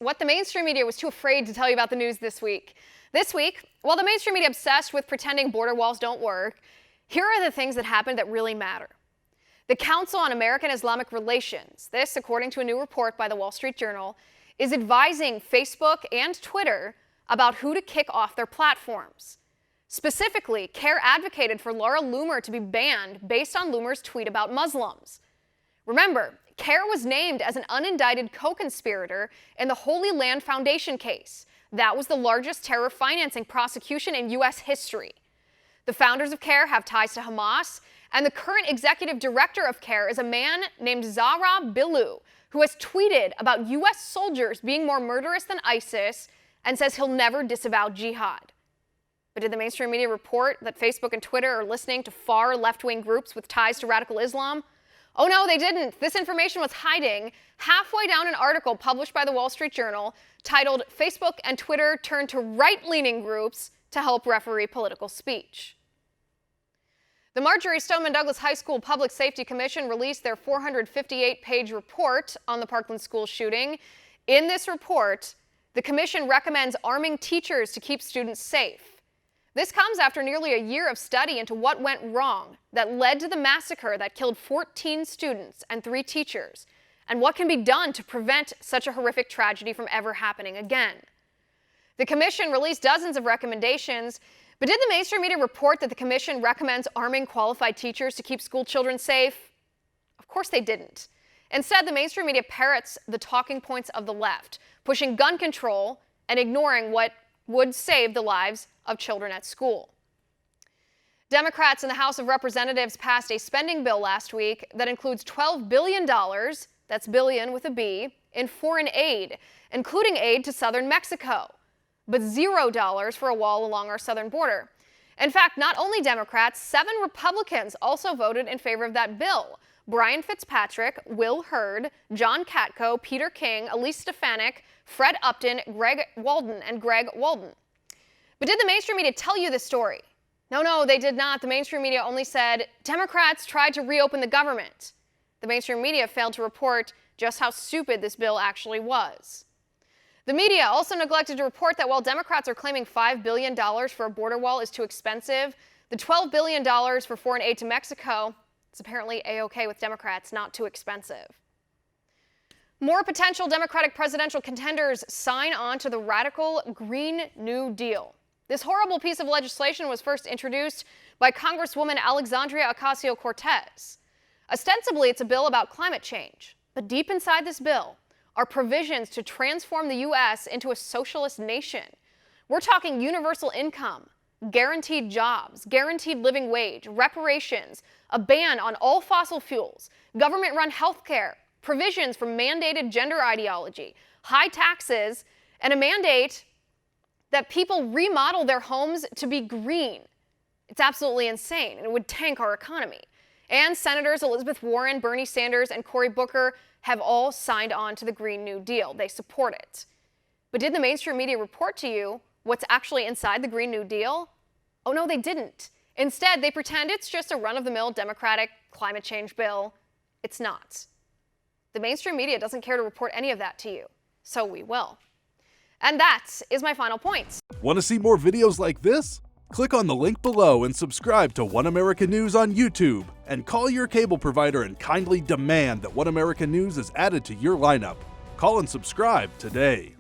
What the mainstream media was too afraid to tell you about the news this week. This week, while the mainstream media obsessed with pretending border walls don't work, here are the things that happened that really matter. The Council on American Islamic Relations, this according to a new report by the Wall Street Journal, is advising Facebook and Twitter about who to kick off their platforms. Specifically, CAIR advocated for Laura Loomer to be banned based on Loomer's tweet about Muslims. Remember, CAIR was named as an unindicted co-conspirator in the Holy Land Foundation case. That was the largest terror financing prosecution in U.S. history. The founders of CAIR have ties to Hamas, and the current executive director of CAIR is a man named Zahra Billoo, who has tweeted about U.S. soldiers being more murderous than ISIS and says he'll never disavow jihad. But did the mainstream media report that Facebook and Twitter are listening to far left-wing groups with ties to radical Islam? Oh no, they didn't. This information was hiding halfway down an article published by the Wall Street Journal titled "Facebook and Twitter Turn to Right-Leaning Groups to Help Referee Political Speech." The Marjory Stoneman Douglas High School Public Safety Commission released their 458-page report on the Parkland school shooting. In this report, the commission recommends arming teachers to keep students safe. This comes after nearly a year of study into what went wrong that led to the massacre that killed 14 students and 3 teachers, and what can be done to prevent such a horrific tragedy from ever happening again. The commission released dozens of recommendations, but did the mainstream media report that the commission recommends arming qualified teachers to keep school children safe? Of course they didn't. Instead, the mainstream media parrots the talking points of the left, pushing gun control and ignoring what would save the lives of children at school. Democrats in the House of Representatives passed a spending bill last week that includes $12 billion, that's billion with a B, in foreign aid, including aid to southern Mexico, but $0 for a wall along our southern border. In fact, not only Democrats, 7 Republicans also voted in favor of that bill. Brian Fitzpatrick, Will Hurd, John Katko, Peter King, Elise Stefanik, Fred Upton, Greg Walden. But did the mainstream media tell you this story? No, they did not. The mainstream media only said Democrats tried to reopen the government. The mainstream media failed to report just how stupid this bill actually was. The media also neglected to report that while Democrats are claiming $5 billion for a border wall is too expensive, the $12 billion for foreign aid to Mexico is apparently A-OK with Democrats, not too expensive. More potential Democratic presidential contenders sign on to the radical Green New Deal. This horrible piece of legislation was first introduced by Congresswoman Alexandria Ocasio-Cortez. Ostensibly, it's a bill about climate change, but deep inside this bill are provisions to transform the U.S. into a socialist nation. We're talking universal income, guaranteed jobs, guaranteed living wage, reparations, a ban on all fossil fuels, government-run health care, provisions for mandated gender ideology, high taxes, and a mandate that people remodel their homes to be green. It's absolutely insane, and it would tank our economy. And Senators Elizabeth Warren, Bernie Sanders, and Cory Booker have all signed on to the Green New Deal. They support it. But did the mainstream media report to you what's actually inside the Green New Deal? Oh no, they didn't. Instead, they pretend it's just a run-of-the-mill Democratic climate change bill. It's not. The mainstream media doesn't care to report any of that to you, so we will. And that is my final point. Want to see more videos like this? Click on the link below and subscribe to One America News on YouTube, and call your cable provider and kindly demand that One America News is added to your lineup. Call and subscribe today.